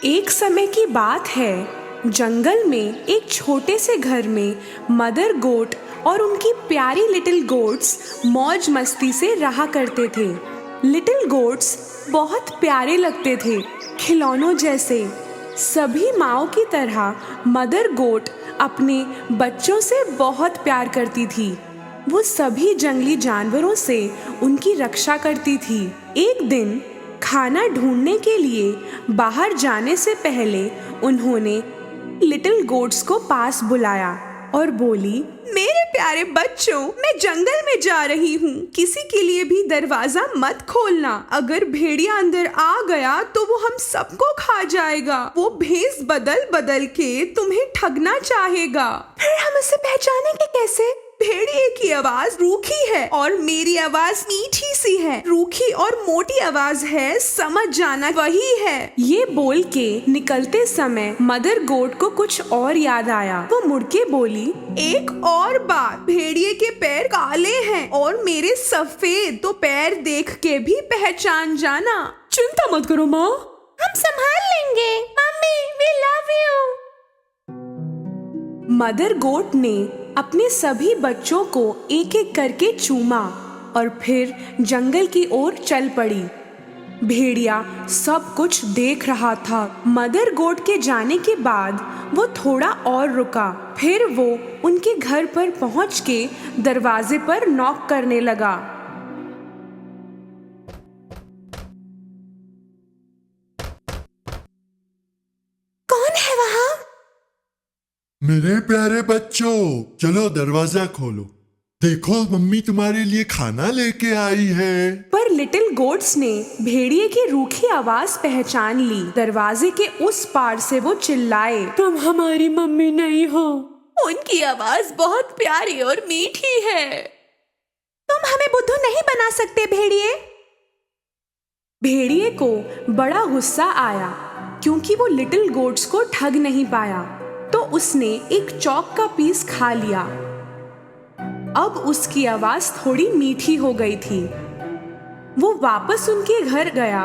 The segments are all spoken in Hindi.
एक समय की बात है, जंगल में एक छोटे से घर में मदर गोट और उनकी प्यारी लिटिल गोट्स मौज मस्ती से रहा करते थे। लिटिल गोट्स बहुत प्यारे लगते थे, खिलौनों जैसे। सभी माँओं की तरह मदर गोट अपने बच्चों से बहुत प्यार करती थी। वो सभी जंगली जानवरों से उनकी रक्षा करती थी। एक दिन खाना ढूंढने के लिए बाहर जाने से पहले उन्होंने लिटिल गोट्स को पास बुलाया और बोली, मेरे प्यारे बच्चों, मैं जंगल में जा रही हूँ। किसी के लिए भी दरवाजा मत खोलना। अगर भेड़िया अंदर आ गया तो वो हम सबको खा जाएगा। वो भेष बदल बदल के तुम्हें ठगना चाहेगा। फिर हम उसे पहचानेंगे कैसे? भेड़िए की आवाज रूखी है और मेरी आवाज मीठी सी है। रूखी और मोटी आवाज है, समझ जाना वही है। ये बोल के निकलते समय मदर गोट को कुछ और याद आया। वो मुड़ के बोली, एक और बात, भेड़िए के पैर काले हैं और मेरे सफेद, तो पैर देख के भी पहचान जाना। चिंता मत करो माँ, हम संभाल लेंगे। Mummy, we love you. Mother goat ने अपने सभी बच्चों को एक एक करके चूमा और फिर जंगल की ओर चल पड़ी। भेड़िया सब कुछ देख रहा था। मदर गोट के जाने के बाद वो थोड़ा और रुका। फिर वो उनके घर पर पहुंच के दरवाजे पर नॉक करने लगा। कौन है वहां? मेरे प्यारे बच्चों, चलो दरवाजा खोलो। देखो, मम्मी तुम्हारे लिए खाना लेके आई है। पर लिटिल गोट्स ने भेड़िए की रूखी आवाज पहचान ली। दरवाजे के उस पार से वो चिल्लाए, तुम हमारी मम्मी नहीं हो। उनकी आवाज बहुत प्यारी और मीठी है। तुम हमें बुद्धू नहीं बना सकते भेड़िए। भेड़िए को बड़ा गुस्सा आया क्योंकि वो लिटिल गोट्स को ठग नहीं पाया, तो उसने एक चॉक का पीस खा लिया। अब उसकी आवाज थोड़ी मीठी हो गई थी। वो वापस उनके घर गया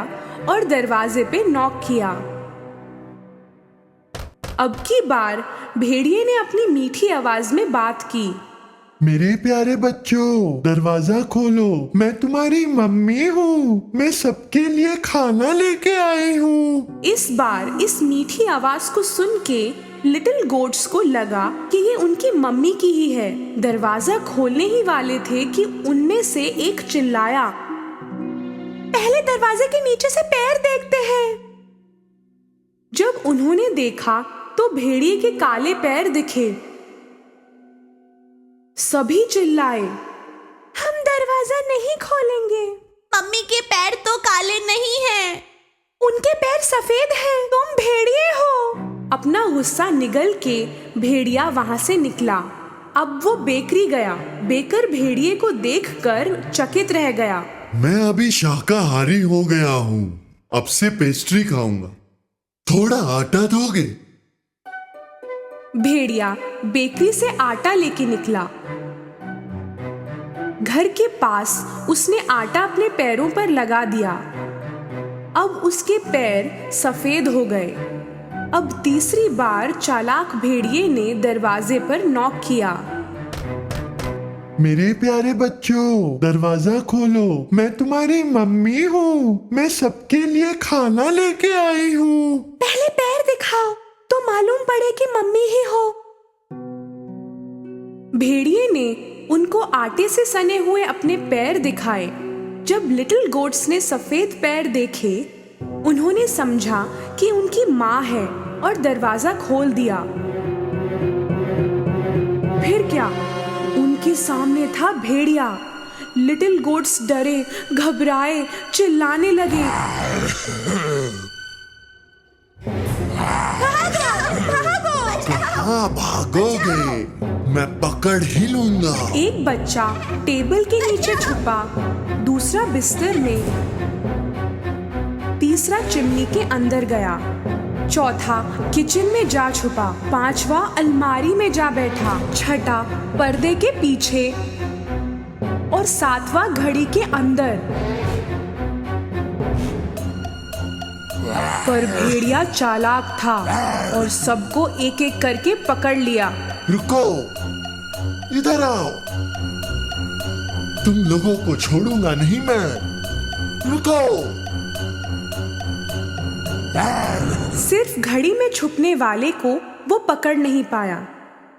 और दरवाजे पे नॉक किया। अब की बार भेड़िए ने अपनी मीठी आवाज में बात की, मेरे प्यारे बच्चों, दरवाजा खोलो। मैं तुम्हारी मम्मी हूँ। मैं सबके लिए खाना लेके आई हूँ। इस बार इस मीठी आवाज को सुन के लिटिल गोट्स को लगा कि ये उनकी मम्मी की ही है। दरवाजा खोलने ही वाले थे कि उनमें से एक चिल्लाया, पहले दरवाजे के नीचे से पैर देखते हैं। जब उन्होंने देखा तो भेड़िए के काले पैर दिखे। सभी चिल्लाए, हम दरवाजा नहीं खोलेंगे। मम्मी के पैर तो काले नहीं हैं। उनके पैर सफेद हैं। तुम भेड़िए हो। अपना गुस्सा निगल के भेड़िया वहां से निकला। अब वो बेकरी गया। बेकर भेड़िए को देखकर चकित रह गया। मैं अभी शाकाहारी हो गया हूँ। अब से पेस्ट्री खाऊंगा। थोड़ा आटा दोगे? भेड़िया बेकरी से आटा लेके निकला। घर के पास उसने आटा अपने पैरों पर लगा दिया। अब उसके पैर सफेद हो गए। अब तीसरी बार चालाक भेड़िए ने दरवाजे पर नॉक किया। मेरे प्यारे बच्चों, दरवाजा खोलो। मैं तुम्हारी मम्मी हूँ। मैं सबके लिए खाना लेके आई हूँ। पहले पैर दिखाओ तो मालूम पड़े कि मम्मी ही हो। भेड़िए ने उनको आटे से सने हुए अपने पैर दिखाए। जब लिटिल गोट्स ने सफेद पैर देखे, उन्होंने समझा कि उनकी माँ है और दरवाजा खोल दिया। फिर क्या, उनके सामने था भेड़िया। लिटिल गोट्स डरे, घबराए, चिल्लाने लगे, कहाँ भागोगे? मैं पकड़ ही लूंगा। एक बच्चा टेबल के नीचे छुपा, दूसरा बिस्तर में, तीसरा चिमनी के अंदर गया, चौथा किचन में जा छुपा, पांचवा अलमारी में जा बैठा, छठा पर्दे के पीछे और सातवां घड़ी के अंदर। पर भेड़िया चालाक था और सबको एक एक करके पकड़ लिया। रुको, इधर आओ, तुम लोगों को छोड़ूंगा नहीं मैं। रुको। सिर्फ घड़ी में छुपने वाले को वो पकड़ नहीं पाया।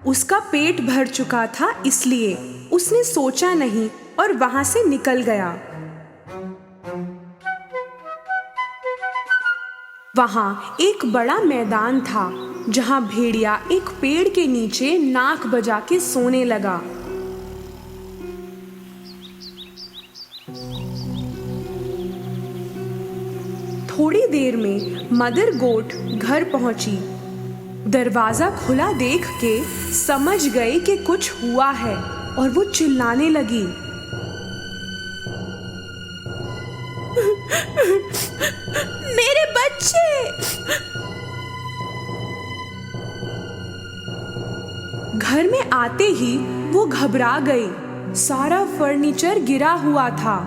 उसका पेट भर चुका था, इसलिए उसने सोचा नहीं और वहां से निकल गया। वहां एक बड़ा मैदान था जहां भेड़िया एक पेड़ के नीचे नाक बजा के सोने लगा। थोड़ी देर में मदर गोट घर पहुंची। दरवाजा खुला देख के समझ गए कि कुछ हुआ है और वो चिल्लाने लगी। मेरे बच्चे! घर में आते ही वो घबरा गई। सारा फर्नीचर गिरा हुआ था,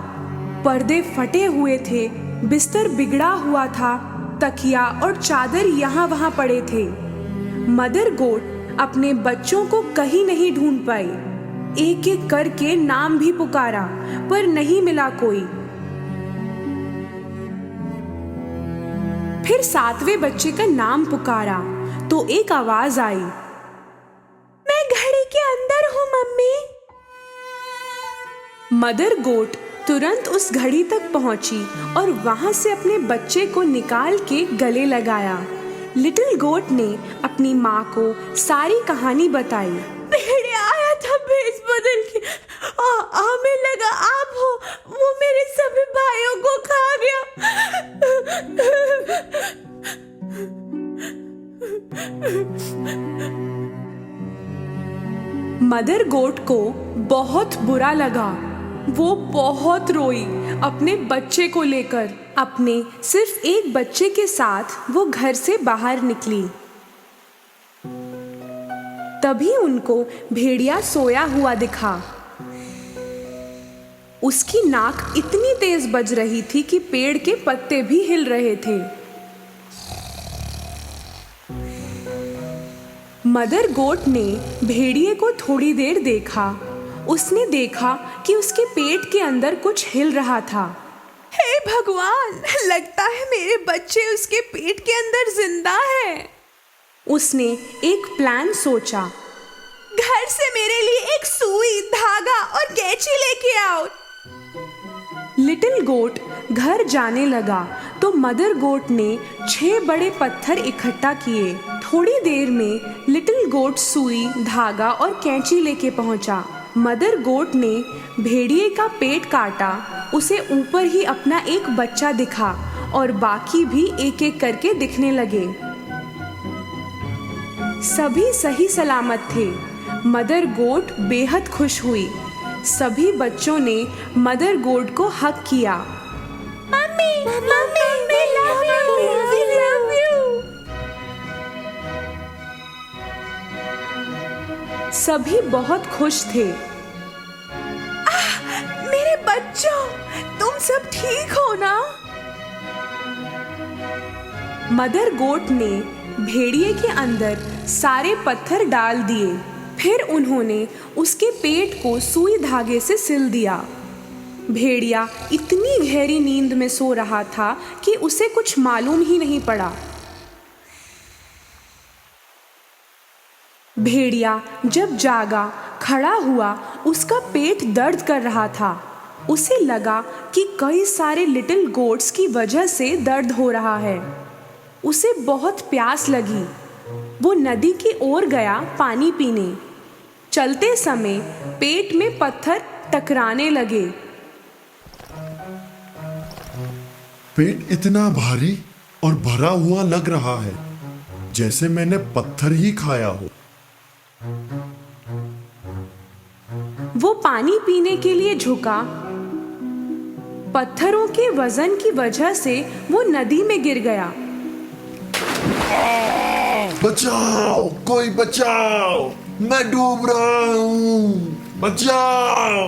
पर्दे फटे हुए थे, बिस्तर बिगड़ा हुआ था, तकिया और चादर यहाँ वहाँ पड़े थे। मदर गोट अपने बच्चों को कहीं नहीं ढूंढ पाई। एक एक करके नाम भी पुकारा पर नहीं मिला कोई। फिर 7वें बच्चे का नाम पुकारा तो एक आवाज आई, मैं घड़ी के अंदर हूँ मम्मी। मदर गोट तुरंत उस घड़ी तक पहुंची और वहां से अपने बच्चे को निकाल के गले लगाया। लिटिल गोट ने अपनी माँ को सारी कहानी बताई। भेड़िया आया था भेष बदल के, हमें लगा आप हो, वो मेरे सभी भाइयों को खा गया। मदर गोट को बहुत बुरा लगा। वो बहुत रोई अपने बच्चे को लेकर। अपने सिर्फ एक बच्चे के साथ वो घर से बाहर निकली। तभी उनको भेड़िया सोया हुआ दिखा। उसकी नाक इतनी तेज बज रही थी कि पेड़ के पत्ते भी हिल रहे थे। मदर गोट ने भेड़िए को थोड़ी देर देखा। उसने देखा कि उसके पेट के अंदर कुछ हिल रहा था। हे भगवान, लगता है मेरे बच्चे उसके पेट के अंदर जिंदा है। उसने एक प्लान सोचा। घर से मेरे लिए एक सुई, धागा और कैंची लेके आओ। लिटिल गोट घर जाने लगा तो मदर गोट ने 6 बड़े पत्थर इकट्ठा किए। थोड़ी देर में लिटिल गोट सुई, धागा और कैंची लेके पहुंचा। मदर गोट ने भेड़िए का पेट काटा। उसे ऊपर ही अपना एक बच्चा दिखा और बाकी भी एक एक करके दिखने लगे। सभी सही सलामत थे। मदर गोट बेहद खुश हुई। सभी बच्चों ने मदर गोट को हग किया। Mummy, mummy, we love you, we love you। सभी बहुत खुश थे। मेरे बच्चों, तुम सब ठीक हो ना? मदर गोट ने भेड़िए के अंदर सारे पत्थर डाल दिए। फिर उन्होंने उसके पेट को सुई धागे से सिल दिया। भेड़िया इतनी गहरी नींद में सो रहा था कि उसे कुछ मालूम ही नहीं पड़ा। भेड़िया जब जागा, खड़ा हुआ, उसका पेट दर्द कर रहा था। उसे लगा कि कई सारे लिटिल गोट्स की वजह से दर्द हो रहा है। उसे बहुत प्यास लगी। वो नदी की ओर गया पानी पीने। चलते समय पेट में पत्थर टकराने लगे। पेट इतना भारी और भरा हुआ लग रहा है जैसे मैंने पत्थर ही खाया हो। वो पानी पीने के लिए झुका। पत्थरों के वजन की वजह से वो नदी में गिर गया। बचाओ, कोई बचाओ, मैं डूब रहा हूँ, बचाओ।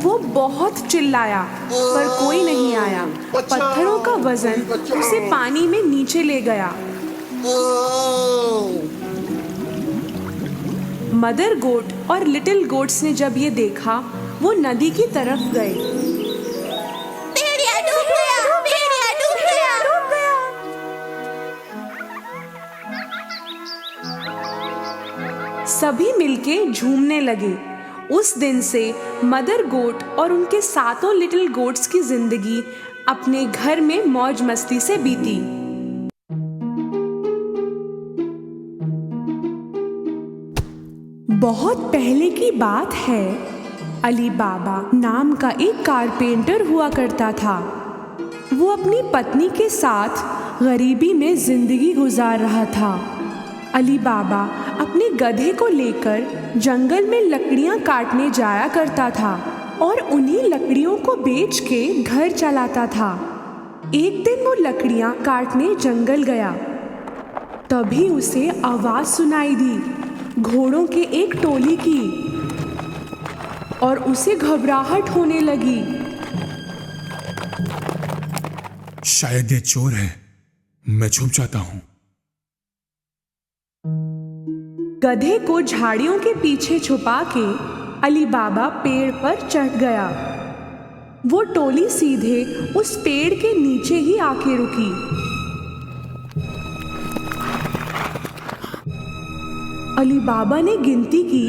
वो बहुत चिल्लाया पर कोई नहीं आया। पत्थरों का वजन उसे पानी में नीचे ले गया। मदर गोट और लिटिल गोट्स ने जब ये देखा, वो नदी की तरफ गए। भेड़िया डूब गया, भेड़िया डूब गया, डूब गया। सभी मिलके झूमने लगे। उस दिन से मदर गोट और उनके सातों लिटिल गोट्स की जिंदगी अपने घर में मौज मस्ती से बीती। बहुत पहले की बात है। अली बाबा नाम का एक कारपेंटर हुआ करता था। वो अपनी पत्नी के साथ गरीबी में जिंदगी गुजार रहा था। अली बाबा अपने गधे को लेकर जंगल में लकड़ियां काटने जाया करता था और उन्हीं लकड़ियों को बेच के घर चलाता था। एक दिन वो लकड़ियां काटने जंगल गया। तभी उसे आवाज सुनाई दी घोड़ों के एक टोली की और उसे घबराहट होने लगी। शायद ये चोर है, मैं छुप जाता हूं। गधे को झाड़ियों के पीछे छुपा के अली बाबा पेड़ पर चढ़ गया। वो टोली सीधे उस पेड़ के नीचे ही आके रुकी। अली बाबा ने गिनती की,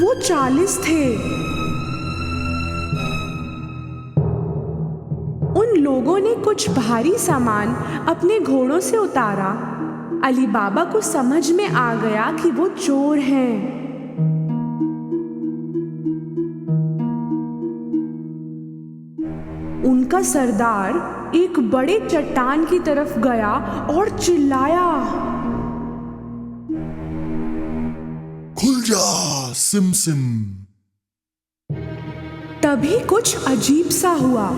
वो 40 थे। उन लोगों ने कुछ भारी सामान अपने घोड़ों से उतारा। अली बाबा को समझ में आ गया कि वो चोर हैं। उनका सरदार एक बड़े चट्टान की तरफ गया और चिल्लाया, खुल जा सिम सिम। तभी कुछ अजीब सा हुआ।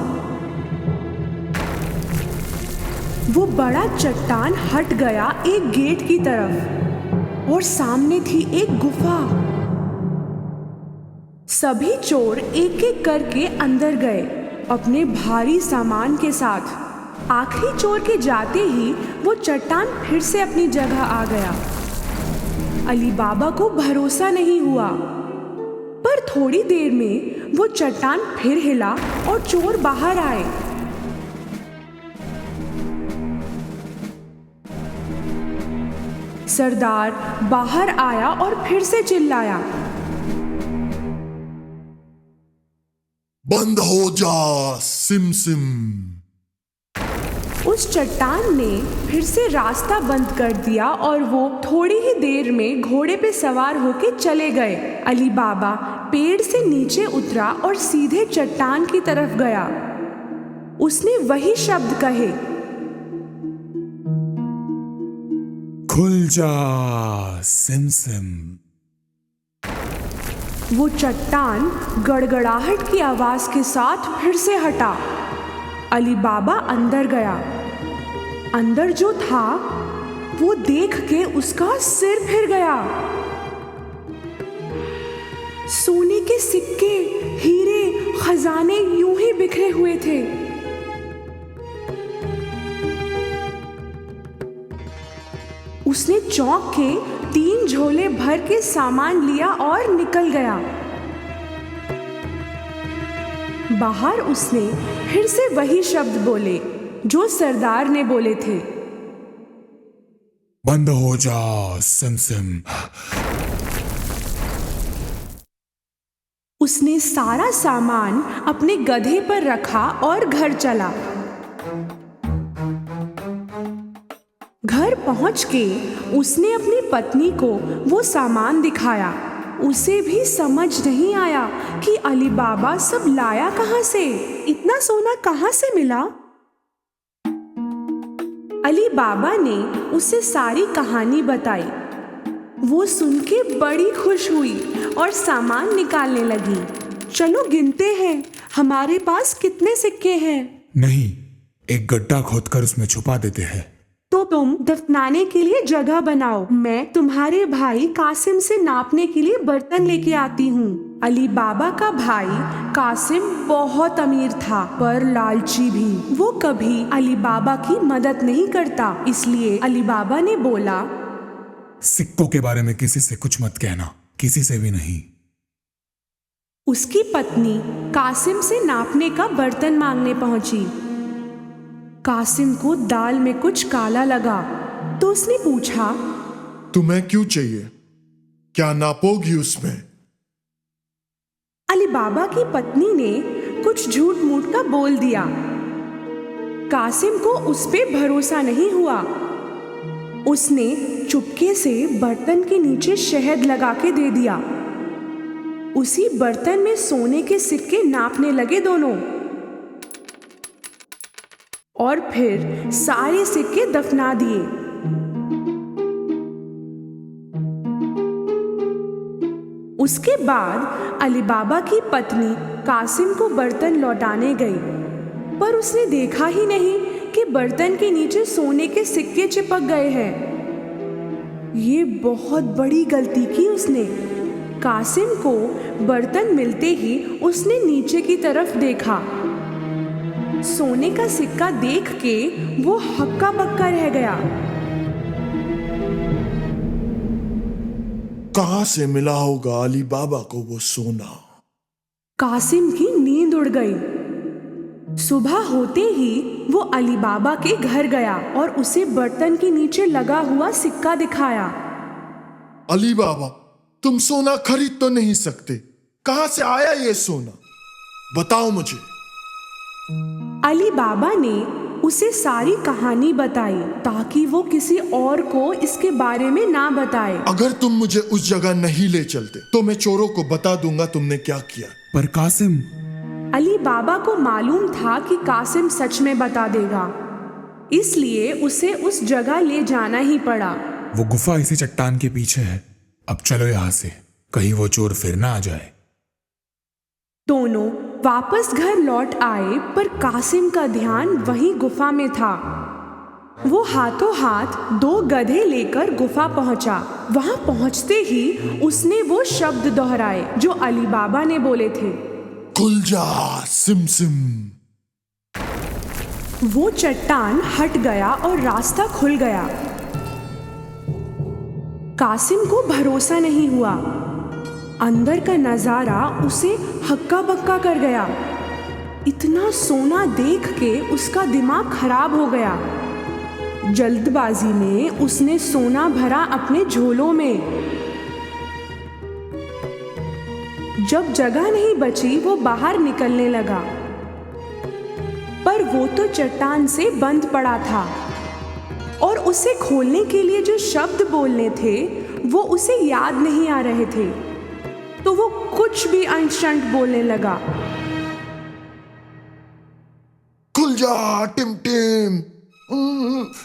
वो बड़ा चट्टान हट गया एक गेट की तरफ और सामने थी एक गुफा। सभी चोर एक एक करके अंदर गए अपने भारी सामान के साथ। आखिरी चोर के जाते ही वो चट्टान फिर से अपनी जगह आ गया। अली बाबा को भरोसा नहीं हुआ, पर थोड़ी देर में वो चट्टान फिर हिला और चोर बाहर आए। सरदार बाहर आया और फिर से चिल्लाया, बंद हो जा सिम सिम। उस चट्टान ने फिर से रास्ता बंद कर दिया और वो थोड़ी ही देर में घोड़े पे सवार होके चले गए। अली बाबा पेड़ से नीचे उतरा और सीधे चट्टान की तरफ गया। उसने वही शब्द कहे, खुल जा सिम सिम। वो चट्टान गड़गड़ाहट की आवाज के साथ फिर से हटा। अली बाबा अंदर गया। अंदर जो था वो देख के उसका सिर फिर गया। सोने के सिक्के, हीरे, खजाने यूं ही बिखरे हुए थे। उसने चौंक के 3 झोले भर के सामान लिया और निकल गया। बाहर उसने फिर से वही शब्द बोले जो सरदार ने बोले थे, बंद हो जा सिम सिम। उसने सारा सामान अपने गधे पर रखा और घर चला। घर पहुंच के उसने अपनी पत्नी को वो सामान दिखाया। उसे भी समझ नहीं आया कि अली बाबा सब लाया कहां से, इतना सोना कहां से मिला। अली बाबा ने उसे सारी कहानी बताई। वो सुन के बड़ी खुश हुई और सामान निकालने लगी। चलो गिनते हैं, हमारे पास कितने सिक्के हैं। नहीं, एक गड्ढा खोदकर उसमें छुपा देते हैं। तो तुम दफनाने के लिए जगह बनाओ। मैं तुम्हारे भाई कासिम से नापने के लिए बर्तन लेके आती हूँ। अली बाबा का भाई कासिम बहुत अमीर था पर लालची भी। वो कभी अली बाबा की मदद नहीं करता, इसलिए अली बाबा ने बोला, सिक्कों के बारे में किसी से कुछ मत कहना, किसी से भी नहीं। उसकी पत्नी कासिम से नापने का बर्तन मांगने पहुंची। कासिम को दाल में कुछ काला लगा तो उसने पूछा, तुम्हें क्यों चाहिए? क्या नापोगी उसमें? अली बाबा की पत्नी ने कुछ झूठ मूठ का बोल दिया। कासिम को उस पे भरोसा नहीं हुआ। उसने चुपके से बर्तन के नीचे शहद लगा के दे दिया। उसी बर्तन में सोने के सिक्के नापने लगे दोनों, और फिर सारे सिक्के दफना दिए। उसके बाद अली बाबा की पत्नी कासिम को बर्तन लौटाने गई, पर उसने देखा ही नहीं कि बर्तन के नीचे सोने के सिक्के चिपक गए हैं। ये बहुत बड़ी गलती की उसने। कासिम को बर्तन मिलते ही उसने नीचे की तरफ देखा। सोने का सिक्का देख के वो हक्का बक्का रह गया। कहां से मिला होगा अली बाबा को वो सोना? कासिम की नींद उड़ गई। सुबह होते ही वो अली बाबा के घर गया और उसे बर्तन के नीचे लगा हुआ सिक्का दिखाया। अली बाबा, तुम सोना खरीद तो नहीं सकते। कहां से आया ये सोना? बताओ मुझे। अली बाबा ने उसे सारी कहानी बताई ताकि वो किसी और को इसके बारे में ना बताए। अगर तुम मुझे उस जगह नहीं ले चलते तो मैं चोरों को बता दूंगा तुमने क्या किया। पर कासिम, अली बाबा को मालूम था कि कासिम सच में बता देगा, इसलिए उसे उस जगह ले जाना ही पड़ा। वो गुफा इसी चट्टान के पीछे है। अब चलो यहाँ से, कहीं वो चोर फिर ना आ जाए। दोनों वापस घर लौट आए, पर कासिम का ध्यान वहीं गुफा में था। वो हाथों हाथ 2 गधे लेकर गुफा पहुंचा। वहां पहुंचते ही उसने वो शब्द दोहराए जो अली बाबा ने बोले थे, खुल जा सिम सिम। वो चट्टान हट गया और रास्ता खुल गया। कासिम को भरोसा नहीं हुआ। अंदर का नजारा उसे हक्का बक्का कर गया। इतना सोना देख के उसका दिमाग खराब हो गया। जल्दबाजी में उसने सोना भरा अपने झोलों में। जब जगह नहीं बची वो बाहर निकलने लगा, पर वो तो चट्टान से बंद पड़ा था और उसे खोलने के लिए जो शब्द बोलने थे वो उसे याद नहीं आ रहे थे, तो वो कुछ भी अनशंट बोलने लगा। खुल जा टिम टिम,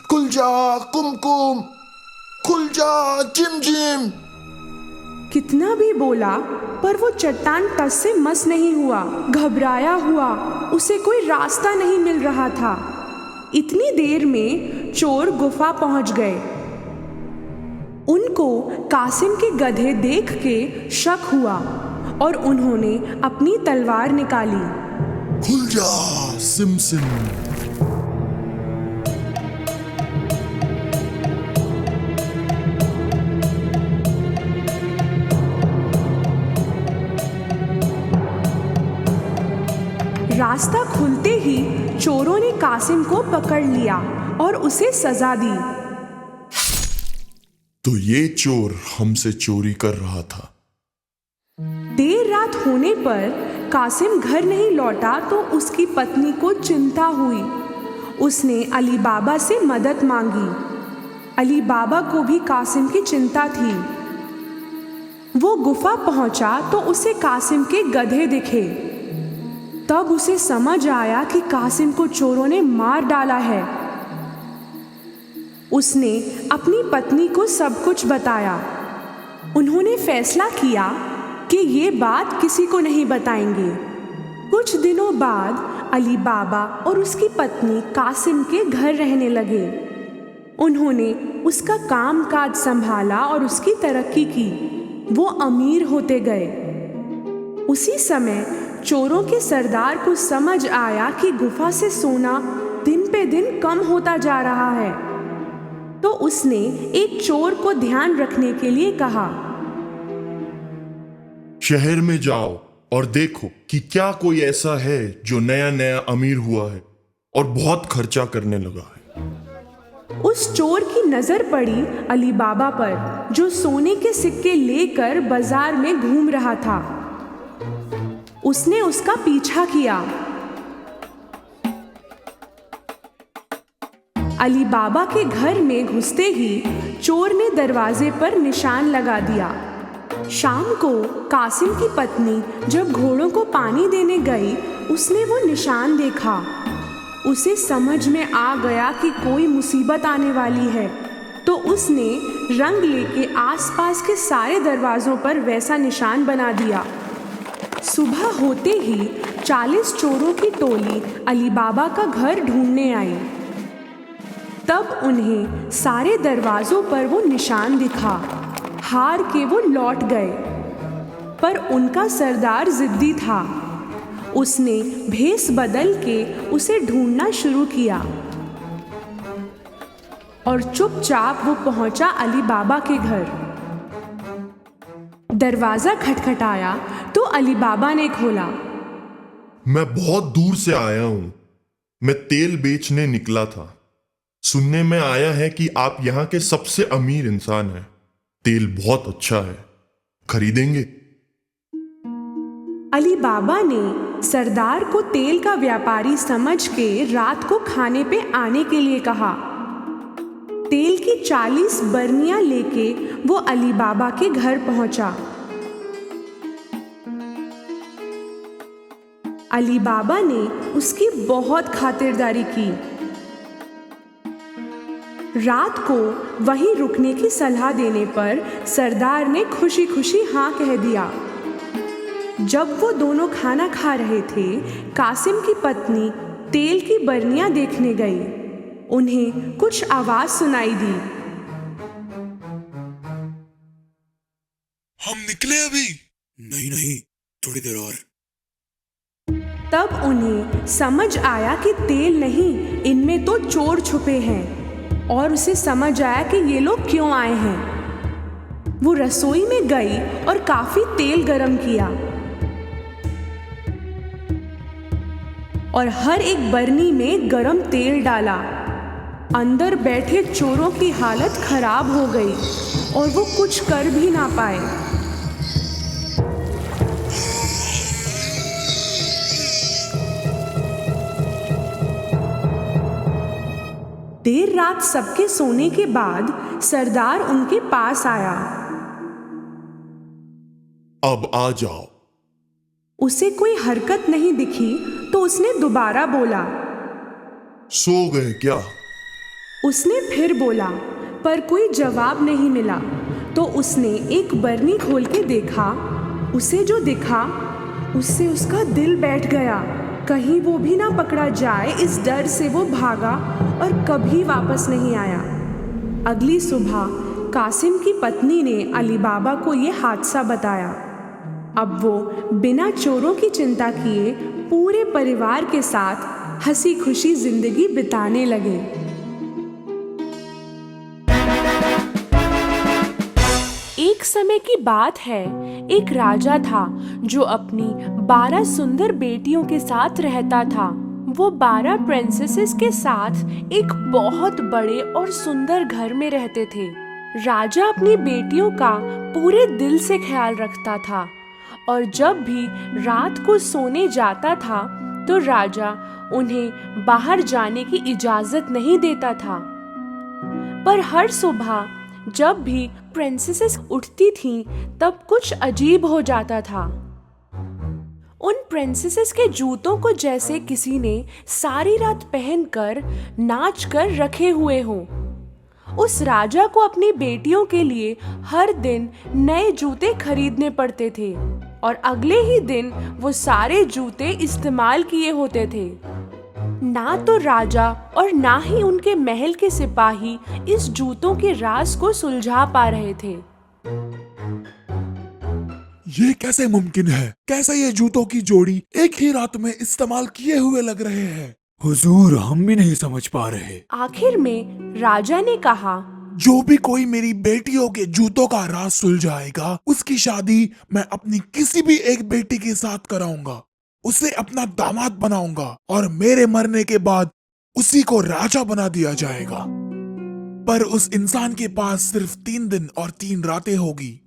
खुल जा कुमकुम, खुल जा जिम जिम। कितना भी बोला पर वो चट्टान टस से मस नहीं हुआ। घबराया हुआ, उसे कोई रास्ता नहीं मिल रहा था। इतनी देर में चोर गुफा पहुंच गए। उनको कासिम के गधे देख के शक हुआ और उन्होंने अपनी तलवार निकाली। खुल जा सिम सिम। रास्ता खुलते ही चोरों ने कासिम को पकड़ लिया और उसे सजा दी। तो ये चोर हमसे चोरी कर रहा था। देर रात होने पर कासिम घर नहीं लौटा तो उसकी पत्नी को चिंता हुई। उसने अली बाबा से मदद मांगी। अली बाबा को भी कासिम की चिंता थी। वो गुफा पहुंचा तो उसे कासिम के गधे दिखे। तब उसे समझ आया कि कासिम को चोरों ने मार डाला है। उसने अपनी पत्नी को सब कुछ बताया। उन्होंने फैसला किया कि ये बात किसी को नहीं बताएंगे। कुछ दिनों बाद अली बाबा और उसकी पत्नी कासिम के घर रहने लगे। उन्होंने उसका कामकाज संभाला और उसकी तरक्की की। वो अमीर होते गए। उसी समय चोरों के सरदार को समझ आया कि गुफा से सोना दिन पे दिन कम होता जा रहा है। तो उसने एक चोर को ध्यान रखने के लिए कहा, शहर में जाओ और देखो कि क्या कोई ऐसा है जो नया नया अमीर हुआ है और बहुत खर्चा करने लगा है। उस चोर की नजर पड़ी अली बाबा पर, जो सोने के सिक्के लेकर बाजार में घूम रहा था। उसने उसका पीछा किया। अली बाबा के घर में घुसते ही चोर ने दरवाजे पर निशान लगा दिया। शाम को कासिम की पत्नी जब घोड़ों को पानी देने गई, उसने वो निशान देखा। उसे समझ में आ गया कि कोई मुसीबत आने वाली है। तो उसने रंग लेके आसपास के सारे दरवाजों पर वैसा निशान बना दिया। सुबह होते ही 40 चोरों की टोली अली बाबा का घर ढूंढने आई। तब उन्हें सारे दरवाजों पर वो निशान दिखा। हार के वो लौट गए, पर उनका सरदार जिद्दी था। उसने भेष बदल के उसे ढूंढना शुरू किया और चुपचाप वो पहुंचा अली बाबा के घर। दरवाजा खटखटाया तो अली बाबा ने खोला। मैं बहुत दूर से आया हूं। मैं तेल बेचने निकला था। सुनने में आया है कि आप यहाँ के सबसे अमीर इंसान हैं। तेल बहुत अच्छा है, खरीदेंगे? अली बाबा ने सरदार को तेल का व्यापारी समझ के रात को खाने पे आने के लिए कहा। तेल की 40 बरनियां लेके वो अली बाबा के घर पहुंचा। अली बाबा ने उसकी बहुत खातिरदारी की। रात को वहीं रुकने की सलाह देने पर सरदार ने खुशी खुशी हाँ कह दिया। जब वो दोनों खाना खा रहे थे, कासिम की पत्नी तेल की बरनियां देखने गई। उन्हें कुछ आवाज सुनाई दी। हम निकले अभी? नहीं, थोड़ी देर और। तब उन्हें समझ आया कि तेल नहीं, इनमें तो चोर छुपे हैं, और उसे समझ आया कि ये लोग क्यों आए हैं। वो रसोई में गई और काफी तेल गरम किया और हर एक बरनी में गरम तेल डाला। अंदर बैठे चोरों की हालत खराब हो गई और वो कुछ कर भी ना पाए। देर रात सबके सोने के बाद सरदार उनके पास आया। अब आ जाओ। उसे कोई हरकत नहीं दिखी तो उसने दोबारा बोला, सो गए क्या? उसने फिर बोला, पर कोई जवाब नहीं मिला। तो उसने एक बरनी खोल के देखा। उसे जो दिखा उससे उसका दिल बैठ गया। कहीं वो भी ना पकड़ा जाए, इस डर से वो भागा और कभी वापस नहीं आया। अगली सुबह कासिम की पत्नी ने अली बाबा को ये हादसा बताया। अब वो बिना चोरों की चिंता किए पूरे परिवार के साथ हंसी खुशी जिंदगी बिताने लगे। एक समय की बात है, एक राजा था जो अपनी 12 सुंदर बेटियों के साथ रहता था। वो 12 प्रिंसेसेस के साथ एक बहुत बड़े और सुंदर घर में रहते थे। राजा अपनी बेटियों का पूरे दिल से ख्याल रखता था और जब भी रात को सोने जाता था तो राजा उन्हें बाहर जाने की इजाजत नहीं देता था। पर हर सुबह जब भी प्रिंसेसेस उठती थीं, तब कुछ अजीब हो जाता था। उन प्रिंसेसेस के जूतों को जैसे किसी ने सारी रात पहनकर नाच कर रखे हुए हों। उस राजा को अपनी बेटियों के लिए हर दिन नए जूते खरीदने पड़ते थे और अगले ही दिन वो सारे जूते इस्तेमाल किए होते थे। ना तो राजा और ना ही उनके महल के सिपाही इस जूतों के राज को सुलझा पा रहे थे। ये कैसे मुमकिन है? कैसे ये जूतों की जोड़ी एक ही रात में इस्तेमाल किए हुए लग रहे हैं? हुजूर, हम भी नहीं समझ पा रहे। आखिर में राजा ने कहा, जो भी कोई मेरी बेटियों के जूतों का राज सुलझाएगा, उसकी शादी मैं अपनी किसी भी एक बेटी के साथ कराऊंगा, उसे अपना दामाद बनाऊंगा और मेरे मरने के बाद उसी को राजा बना दिया जाएगा। पर उस इंसान के पास सिर्फ 3 दिन और 3 रातें होगी,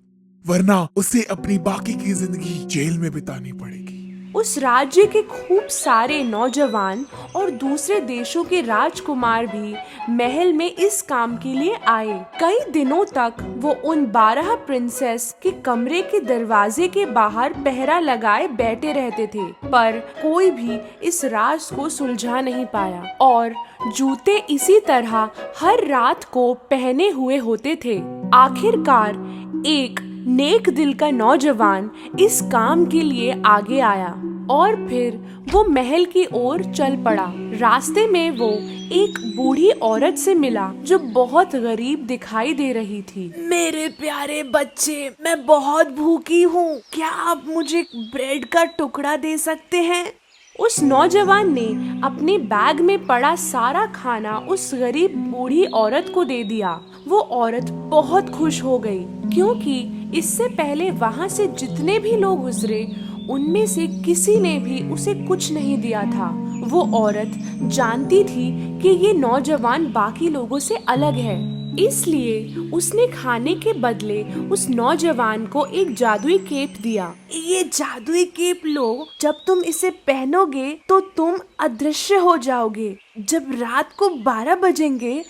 वरना उसे अपनी बाकी की जिंदगी जेल में बितानी पड़ेगी। उस राज्य के खूब सारे नौजवान और दूसरे देशों के राजकुमार भी महल में इस काम के लिए आए। कई दिनों तक वो उन 12 प्रिंसेस के कमरे के दरवाजे के बाहर पहरा लगाए बैठे रहते थे, पर कोई भी इस राज को सुलझा नहीं पाया और जूते इसी तरह हर रात को पहने हुए होते थे। आखिरकार एक नेक दिल का नौजवान इस काम के लिए आगे आया और फिर वो महल की ओर चल पड़ा। रास्ते में वो एक बूढ़ी औरत से मिला जो बहुत गरीब दिखाई दे रही थी। मेरे प्यारे बच्चे, मैं बहुत भूखी हूँ, क्या आप मुझे ब्रेड का टुकड़ा दे सकते हैं? उस नौजवान ने अपने बैग में पड़ा सारा खाना उस गरीब बूढ़ी औरत को दे दिया। वो औरत बहुत खुश हो गई, क्योंकि इससे पहले वहाँ से जितने भी लोग गुजरे उनमें से किसी ने भी उसे कुछ नहीं दिया था। वो औरत जानती थी कि ये नौजवान बाकी लोगों से अलग है, इसलिए उसने खाने के बदले उस नौजवान को एक जादुई केप दिया। ये जादुई केप लो, जब तुम इसे पहनोगे तो तुम अदृश्य हो जाओगे। जब रात को 12 बजेंगे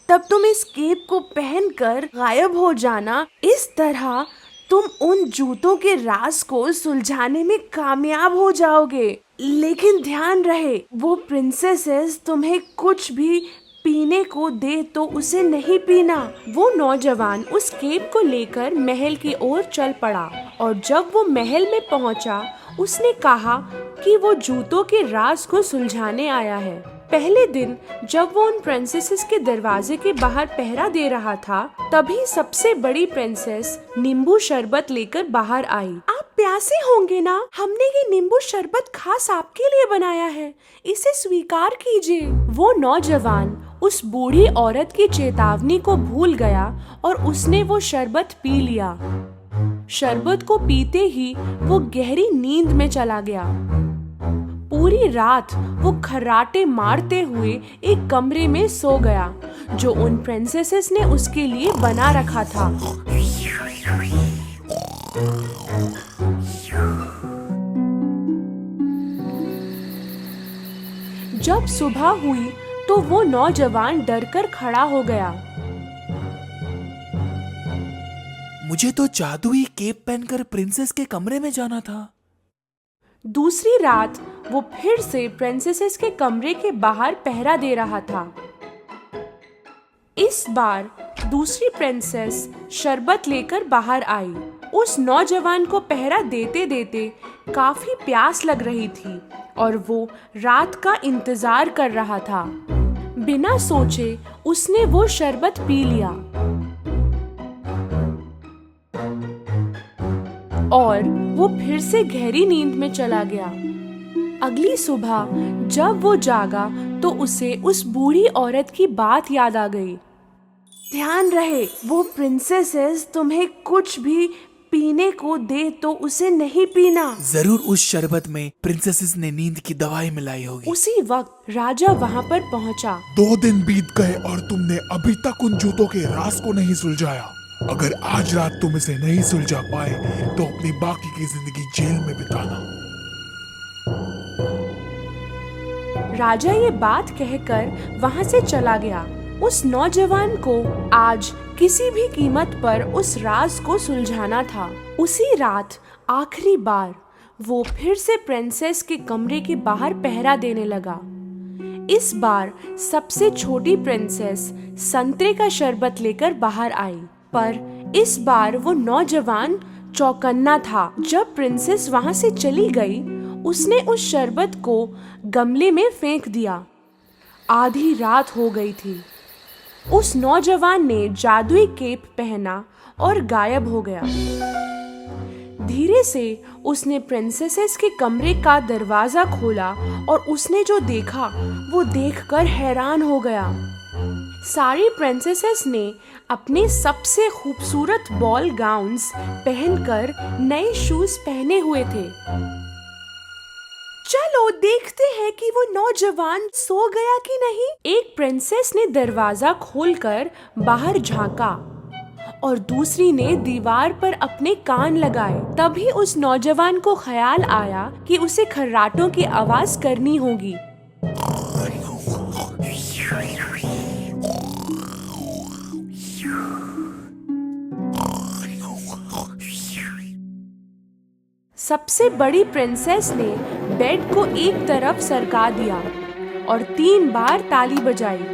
तब तुम इस केप को पहनकर गायब हो जाना। इस तरह तुम उन जूतों के राज को सुलझाने में कामयाब हो जाओगे। लेकिन ध्यान रहे, वो प्रिंसेसेस तुम्हें कुछ भी पीने को दे तो उसे नहीं पीना। वो नौजवान उस केप को लेकर महल की ओर चल पड़ा और जब वो महल में पहुंचा, उसने कहा कि वो जूतों के राज को सुलझाने आया है। पहले दिन जब वो उन प्रिंसेसेस के दरवाजे के बाहर पहरा दे रहा था, तभी सबसे बड़ी प्रिंसेस नींबू शरबत लेकर बाहर आई। आप प्यासे होंगे ना? हमने ये नींबू शरबत खास आपके लिए बनाया है, इसे स्वीकार कीजिए। वो नौजवान उस बूढ़ी औरत की चेतावनी को भूल गया और उसने वो शरबत पी लिया। शरबत को पीते ही वो गहरी नींद में चला गया। पूरी रात वो खर्राटे मारते हुए एक कमरे में सो गया जो उन प्रिंसेसेस ने उसके लिए बना रखा था। जब सुबह हुई तो वो नौजवान डरकर खड़ा हो गया। मुझे तो जादुई केप पहनकर प्रिंसेस के कमरे में जाना था। दूसरी रात वो फिर से प्रिंसेसेस के कमरे के बाहर पहरा दे रहा था। इस बार दूसरी प्रिंसेस शरबत लेकर बाहर आई। उस नौजवान को पहरा देते देते काफी प्यास लग रही थी और वो रात का इंतजार कर रहा था। बिना सोचे उसने वो शरबत पी लिया और वो फिर से गहरी नींद में चला गया। अगली सुबह जब वो जागा तो उसे उस बूढ़ी औरत की बात याद आ गई। ध्यान रहे, वो प्रिंसेसेस तुम्हें कुछ भी पीने को दे तो उसे नहीं पीना। जरूर उस शरबत में प्रिंसेसेस ने नींद की दवाई मिलाई होगी। उसी वक्त राजा वहाँ पर पहुँचा। 2 दिन बीत गए और तुमने अभी तक उन जूतों के राज को नहीं सुलझाया। अगर आज रात तुम इसे नहीं सुलझा पाए तो अपनी बाकी की जिंदगी जेल में बिताना। राजा ये बात कहकर वहाँ से चला गया। उस नौजवान को आज किसी भी कीमत पर उस राज को सुलझाना था। उसी रात आखिरी बार वो फिर से प्रिंसेस के कमरे के बाहर पहरा देने लगा। इस बार सबसे छोटी प्रिंसेस संतरे का शरबत लेकर बाहर आई, पर इस बार वो नौजवान चौकन्ना था। जब प्रिंसेस वहाँ से चली गई, उसने उस शरबत को गमले में फेंक दिया। आधी रात हो गई थी। उस नौजवान ने जादुई केप पहना और गायब हो गया। धीरे से उसने प्रिंसेसेस के कमरे का दरवाजा खोला और उसने जो देखा वो देखकर हैरान हो गया। सारी प्रिंसेसेस ने अपने सबसे खूबसूरत बॉल गाउन्स पहनकर नए शूज पहने हुए थे। चलो देखते हैं कि वो नौजवान सो गया कि नहीं। एक प्रिंसेस ने दरवाजा खोलकर बाहर झांका और दूसरी ने दीवार पर अपने कान लगाए। तभी उस नौजवान को ख्याल आया कि उसे खर्राटों की आवाज करनी होगी। सबसे बड़ी प्रिंसेस ने बेड को एक तरफ सरका दिया और 3 बार ताली बजाई।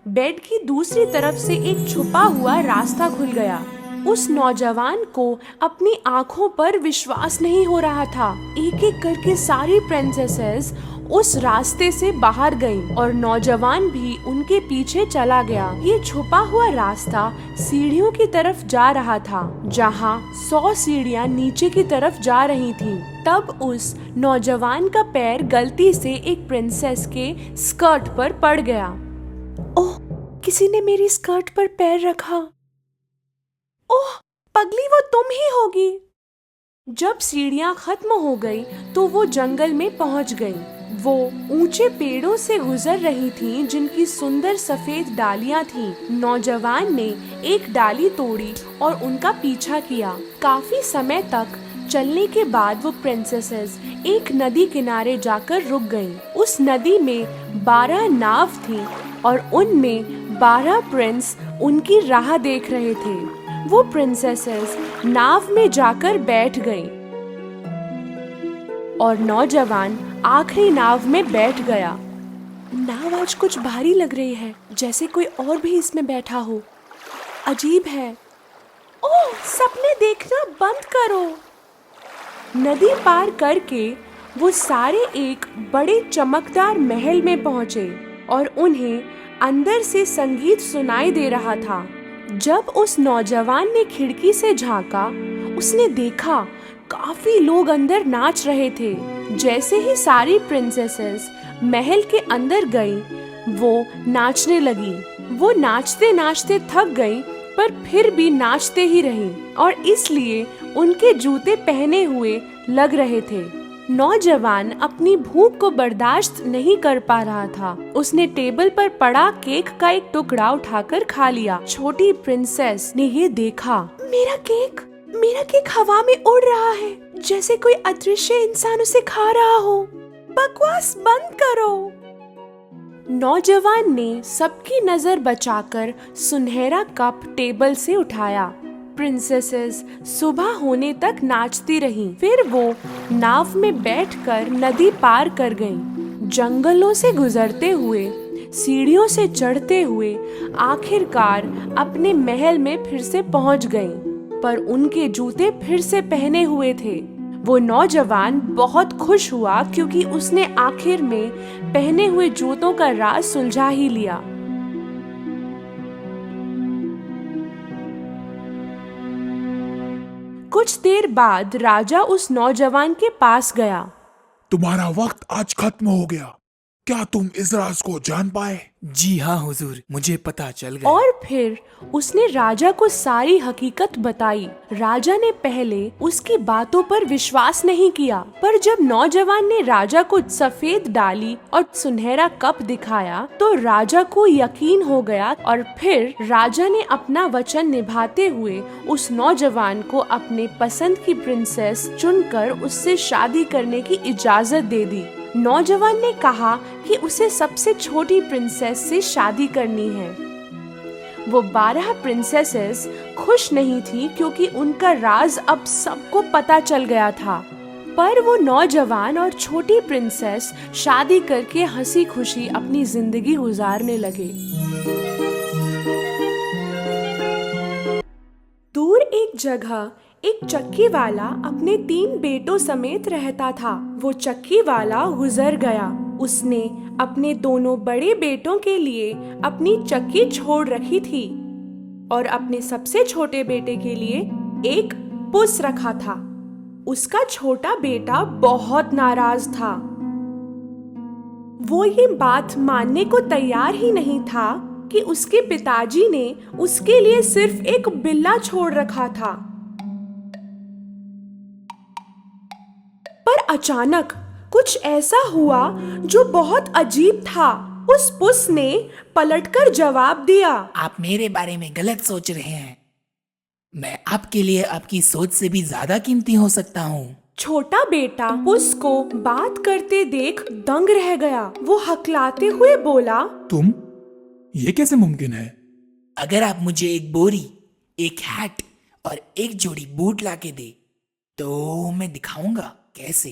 बेड की दूसरी तरफ से एक छुपा हुआ रास्ता खुल गया। उस नौजवान को अपनी आंखों पर विश्वास नहीं हो रहा था। एक एक करके सारी प्रिंसेसेस उस रास्ते से बाहर गईं और नौजवान भी उनके पीछे चला गया। ये छुपा हुआ रास्ता सीढ़ियों की तरफ जा रहा था, जहाँ 100 सीढ़ियाँ नीचे की तरफ जा रही थीं। तब उस नौजवान का पैर गलती से एक प्रिंसेस के स्कर्ट पर पड़ गया। ओह, किसी ने मेरी स्कर्ट पर पैर रखा। ओह, पगली, वो तुम ही होगी। जब सीढ़ियां खत्म हो गई तो वो जंगल में पहुंच गई। वो ऊंचे पेड़ों से गुजर रही थीं, जिनकी सुंदर सफेद डालियां थीं। नौजवान ने एक डाली तोड़ी और उनका पीछा किया। काफी समय तक चलने के बाद वो प्रिंसेसेस एक नदी किनारे जाकर रुक गईं। उस नदी में 12 नाव थीं और उनमें 12 प्रिंस उनकी राह देख रहे थे। वो प्रिंसेसेस नाव में जाकर बैठ गईं और नौजवान आखिरी नाव में बैठ गया। नाव आज कुछ भारी लग रही है, जैसे कोई और भी इसमें बैठा हो। अजीब है। ओह, सपने देखना बंद करो। नदी पार करके वो सारे एक बड़े चमकदार महल में पहुंचे और उन्हें अंदर से संगीत सुनाई दे रहा था। जब उस नौजवान ने खिड़की से झांका, उसने देखा काफी लोग अंदर नाच रहे थे। जैसे ही सारी प्रिंसेसेस महल के अंदर गईं, वो नाचने लगी। वो नाचते नाचते थक गईं, पर फिर भी नाचते ही रहीं और इसलिए उनके जूते पहने हुए लग रहे थे। नौजवान अपनी भूख को बर्दाश्त नहीं कर पा रहा था। उसने टेबल पर पड़ा केक का एक टुकड़ा उठाकर खा लिया। छोटी प्रिंसेस ने ये देखा। मेरा केक हवा में उड़ रहा है, जैसे कोई अदृश्य इंसान उसे खा रहा हो। बकवास बंद करो। नौजवान ने सबकी नजर बचाकर सुनहरा कप टेबल से उठाया। प्रिंसेसेस सुबह होने तक नाचती रहीं। फिर वो नाव में बैठकर नदी पार कर गईं। जंगलों से गुजरते हुए, सीढ़ियों से चढ़ते हुए आखिरकार अपने महल में फिर से पहुंच गईं, पर उनके जूते फिर से पहने हुए थे। वो नौजवान बहुत खुश हुआ क्योंकि उसने आखिर में पहने हुए जूतों का राज सुलझा ही लिया। कुछ देर बाद राजा उस नौजवान के पास गया। तुम्हारा वक्त आज खत्म हो गया। क्या तुम इस राज को जान पाए? जी हाँ हुजूर, मुझे पता चल गया। और फिर उसने राजा को सारी हकीकत बताई। राजा ने पहले उसकी बातों पर विश्वास नहीं किया, पर जब नौजवान ने राजा को सफेद डाली और सुनहरा कप दिखाया तो राजा को यकीन हो गया और फिर राजा ने अपना वचन निभाते हुए उस नौजवान को अपने पसंद की प्रिंसेस चुनकर उससे शादी करने की इजाजत दे दी। नौजवान ने कहा कि उसे सबसे छोटी प्रिंसेस से शादी करनी है। वो 12 प्रिंसेसेस खुश नहीं थी क्योंकि उनका राज अब सबको पता चल गया था, पर वो नौजवान और छोटी प्रिंसेस शादी करके हंसी खुशी अपनी जिंदगी गुजारने लगे। दूर एक जगह एक चक्की वाला अपने 3 बेटों समेत रहता था। वो चक्की वाला गुजर गया। उसने अपने दोनों बड़े बेटों के लिए अपनी चक्की छोड़ रखी थी और अपने सबसे छोटे बेटे के लिए एक पुस रखा था। उसका छोटा बेटा बहुत नाराज था। वो ये बात मानने को तैयार ही नहीं था कि उसके पिताजी ने उसके लिए सिर्फ एक बिल्ला छोड़ रखा था। पर अचानक कुछ ऐसा हुआ जो बहुत अजीब था। उस पुस ने पलटकर जवाब दिया, आप मेरे बारे में गलत सोच रहे हैं। मैं आपके लिए आपकी सोच से भी ज्यादा कीमती हो सकता हूँ। छोटा बेटा पुस को बात करते देख दंग रह गया। वो हकलाते हुए बोला, तुम, ये कैसे मुमकिन है? अगर आप मुझे एक बोरी, एक हैट और एक जोड़ी बूट लाके दे तो मैं दिखाऊंगा कैसे।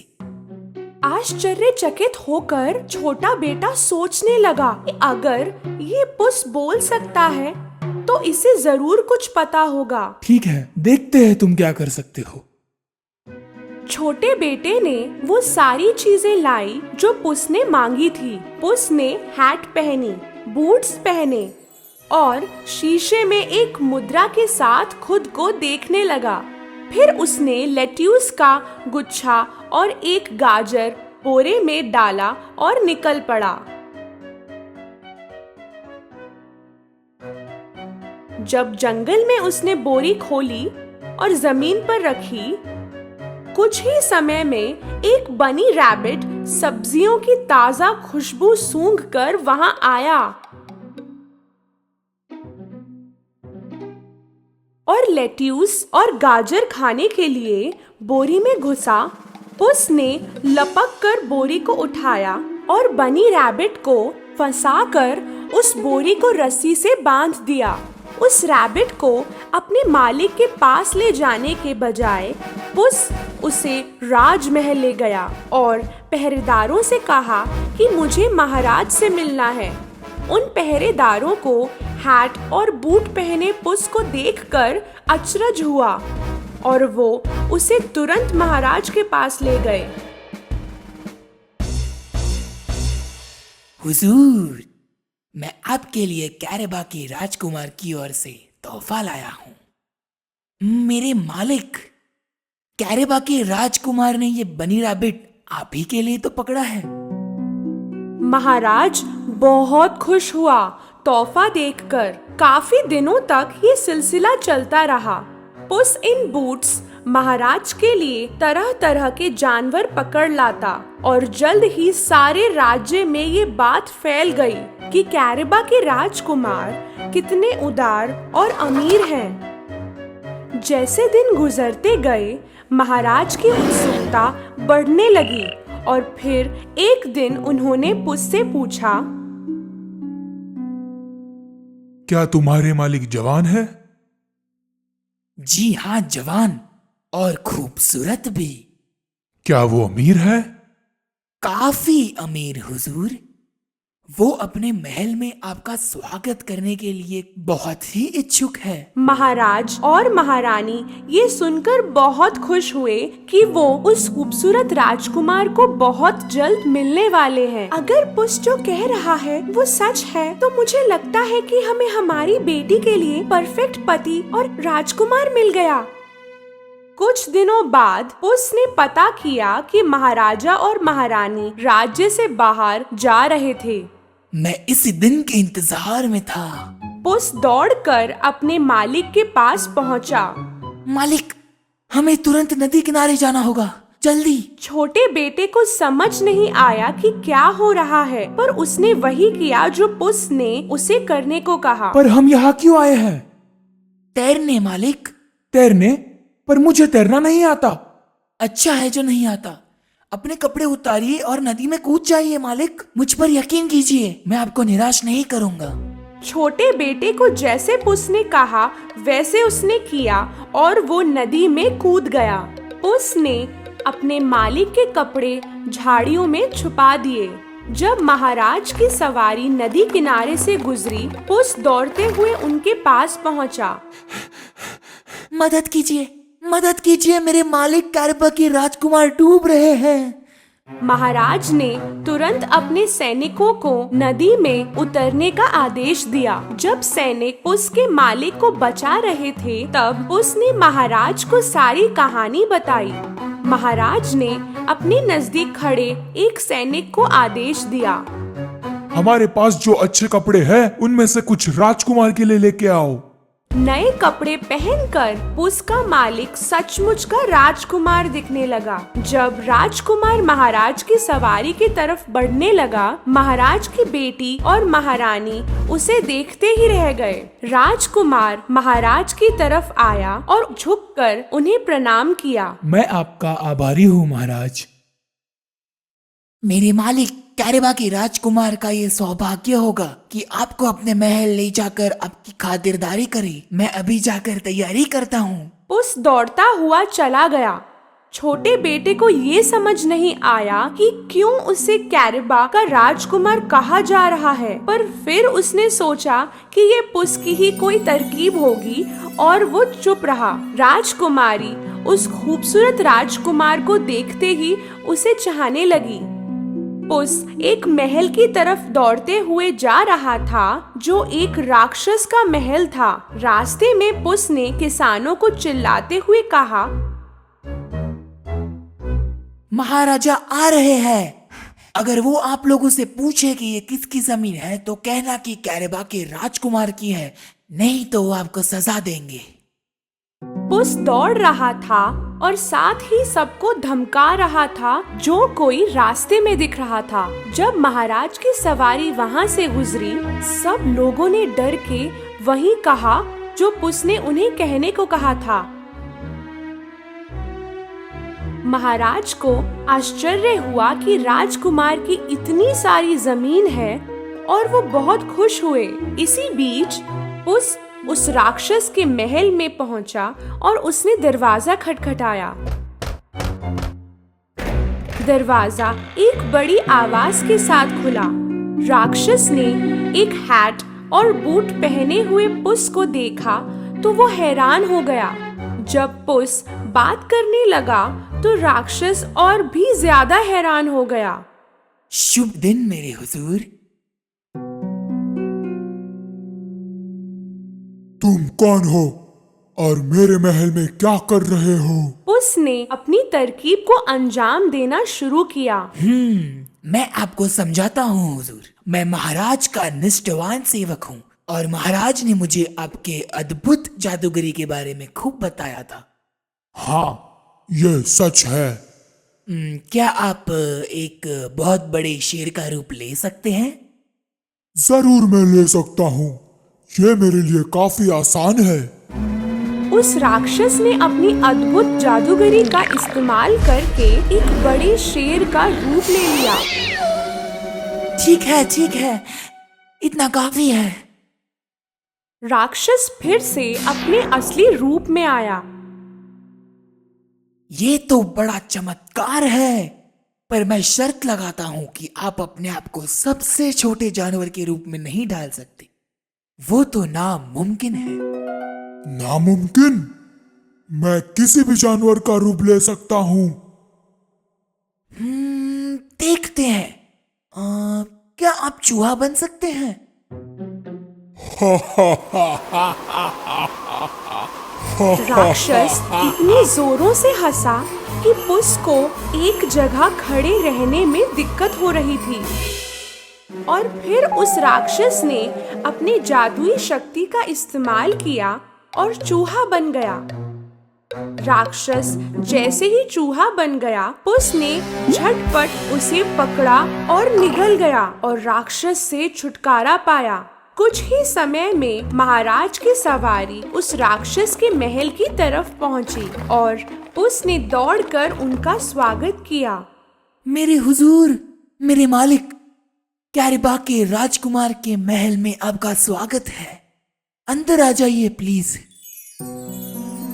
आश्चर्यचकित होकर छोटा बेटा सोचने लगा कि अगर ये पुस बोल सकता है तो इसे जरूर कुछ पता होगा। ठीक है, देखते हैं तुम क्या कर सकते हो। छोटे बेटे ने वो सारी चीजें लाई जो पुस ने मांगी थी। पुस ने हैट पहनी, बूट्स पहने और शीशे में एक मुद्रा के साथ खुद को देखने लगा। फिर उसने लेट्यूस का गुच्छा और एक गाजर बोरे में डाला और निकल पड़ा। जब जंगल में उसने बोरी खोली और जमीन पर रखी, कुछ ही समय में एक बनी रैबिट सब्जियों की ताजा खुशबू सूंघकर वहां आया और लेट्यूस और गाजर खाने के लिए बोरी में घुसा। पुस ने लपक कर बोरी को उठाया और बनी रैबिट को फंसाकर उस बोरी को रस्सी से बांध दिया। उस रैबिट को अपने मालिक के पास ले जाने के बजाय पुस उसे राजमहल ले गया और पहरेदारों से कहा कि मुझे महाराज से मिलना है। उन पहरेदारों को हैट और बूट पहने पुस को देखकर अचरज हुआ और वो उसे तुरंत महाराज के पास ले गए। हुजूर, मैं आपके लिए कैरेबा के राजकुमार की ओर से तोहफा लाया हूँ। मेरे मालिक, कैरेबा के राजकुमार ने ये बनी रैबिट आप ही के लिए तो पकड़ा है। महाराज बहुत खुश हुआ तोहफा देखकर। काफी दिनों तक ये सिलसिला चलता रहा। पुस इन बूट्स महाराज के लिए तरह तरह के जानवर पकड़ लाता और जल्द ही सारे राज्य में ये बात फैल गई कि कैरेबा के राजकुमार कितने उदार और अमीर हैं। जैसे दिन गुजरते गए, महाराज की उत्सुकता बढ़ने लगी और फिर एक दिन उन्होंने पुस से पूछा, क्या तुम्हारे मालिक जवान है? जी हाँ, जवान और खूबसूरत भी। क्या वो अमीर है? काफी अमीर हुजूर। वो अपने महल में आपका स्वागत करने के लिए बहुत ही इच्छुक है। महाराज और महारानी ये सुनकर बहुत खुश हुए कि वो उस खूबसूरत राजकुमार को बहुत जल्द मिलने वाले हैं। अगर पुस जो कह रहा है वो सच है तो मुझे लगता है कि हमें हमारी बेटी के लिए परफेक्ट पति और राजकुमार मिल गया। कुछ दिनों बाद पुस ने पता किया कि महाराजा और महारानी राज्य से बाहर जा रहे थे। मैं इसी दिन के इंतजार में था। पुस दौड़कर अपने मालिक के पास पहुंचा। मालिक, हमें तुरंत नदी किनारे जाना होगा, जल्दी। छोटे बेटे को समझ नहीं आया कि क्या हो रहा है, पर उसने वही किया जो पुस ने उसे करने को कहा। पर हम यहाँ क्यों आए हैं? तैरने मालिक। तैरने? पर मुझे तैरना नहीं आता। अच्छा है जो नहीं आता। अपने कपड़े उतारिए और नदी में कूद जाइए मालिक। मुझ पर यकीन कीजिए, मैं आपको निराश नहीं करूंगा। छोटे बेटे को जैसे पुस ने कहा वैसे उसने किया और वो नदी में कूद गया। पुस ने अपने मालिक के कपड़े झाड़ियों में छुपा दिए। जब महाराज की सवारी नदी किनारे से गुजरी, पुस दौड़ते हुए उनके पास पहुंचा। मदद कीजिए, मदद कीजिए, मेरे मालिक कैरबा के राजकुमार डूब रहे हैं। महाराज ने तुरंत अपने सैनिकों को नदी में उतरने का आदेश दिया। जब सैनिक उसके मालिक को बचा रहे थे, तब उसने महाराज को सारी कहानी बताई। महाराज ने अपने नजदीक खड़े एक सैनिक को आदेश दिया, हमारे पास जो अच्छे कपड़े हैं उनमें से कुछ राजकुमार के लिए लेके आओ। नए कपड़े पहनकर पुस का मालिक सचमुच का राजकुमार दिखने लगा। जब राजकुमार महाराज की सवारी की तरफ बढ़ने लगा, महाराज की बेटी और महारानी उसे देखते ही रह गए। राजकुमार महाराज की तरफ आया और झुककर उन्हें प्रणाम किया। मैं आपका आभारी हूँ महाराज। मेरे मालिक कैरबा के राजकुमार का ये सौभाग्य होगा कि आपको अपने महल ले जाकर आपकी खातिरदारी करे। मैं अभी जाकर तैयारी करता हूँ। पुस दौड़ता हुआ चला गया। छोटे बेटे को ये समझ नहीं आया कि क्यों उसे कैरबा का राजकुमार कहा जा रहा है, पर फिर उसने सोचा कि ये पुस की ही कोई तरकीब होगी और वो चुप रहा। राजकुमारी उस खूबसूरत राजकुमार को देखते ही उसे चाहने लगी। पुस एक महल की तरफ दौड़ते हुए जा रहा था, जो एक राक्षस का महल था। रास्ते में पुस ने किसानों को चिल्लाते हुए कहा, महाराजा आ रहे हैं। अगर वो आप लोगों से पूछे कि ये किसकी जमीन है तो कहना कि कैरबा के राजकुमार की है, नहीं तो वो आपको सजा देंगे। पुस दौड़ रहा था और साथ ही सबको धमका रहा था जो कोई रास्ते में दिख रहा था। जब महाराज की सवारी वहां से गुजरी, सब लोगों ने डर के वही कहा जो पुस ने उन्हें कहने को कहा था। महाराज को आश्चर्य हुआ कि राजकुमार की इतनी सारी जमीन है और वो बहुत खुश हुए। इसी बीच पुस उस राक्षस के महल में पहुंचा और उसने दरवाजा खटखटाया। दरवाजा एक बड़ी आवाज के साथ खुला। राक्षस ने एक हैट और बूट पहने हुए पुस को देखा तो वो हैरान हो गया। जब पुस बात करने लगा तो राक्षस और भी ज्यादा हैरान हो गया। शुभ दिन मेरे हुजूर। तुम कौन हो और मेरे महल में क्या कर रहे हो? उसने अपनी तरकीब को अंजाम देना शुरू किया। मैं आपको समझाता हूँ हुजूर। मैं महाराज का निष्ठावान सेवक हूँ और महाराज ने मुझे आपके अद्भुत जादूगरी के बारे में खूब बताया था। हाँ, ये सच है। क्या आप एक बहुत बड़े शेर का रूप ले सकते हैं? जरूर मैं ले सकता हूँ। ये मेरे लिए काफी आसान है। उस राक्षस ने अपनी अद्भुत जादूगरी का इस्तेमाल करके एक बड़े शेर का रूप ले लिया। ठीक है, इतना काफी है। राक्षस फिर से अपने असली रूप में आया। ये तो बड़ा चमत्कार है, पर मैं शर्त लगाता हूँ कि आप अपने आप को सबसे छोटे जानवर के रूप में नहीं ढाल सकते। वो तो नामुमकिन है। नामुमकिन? मैं किसी भी जानवर का रूप ले सकता हूँ। देखते हैं। क्या आप चूहा बन सकते हैं? राक्षस इतनी जोरों से हंसा कि पुस को एक जगह खड़े रहने में दिक्कत हो रही थी। और फिर उस राक्षस ने अपनी जादुई शक्ति का इस्तेमाल किया और चूहा बन गया। राक्षस जैसे ही चूहा बन गया, पुस ने झटपट उसे पकड़ा और निगल गया और राक्षस से छुटकारा पाया। कुछ ही समय में महाराज की सवारी उस राक्षस के महल की तरफ पहुंची और उसने दौड़कर उनका स्वागत किया। मेरे हुजूर, मेरे मालिक, कैरबा के राजकुमार के महल में आपका स्वागत है। अंदर आ जाइए प्लीज।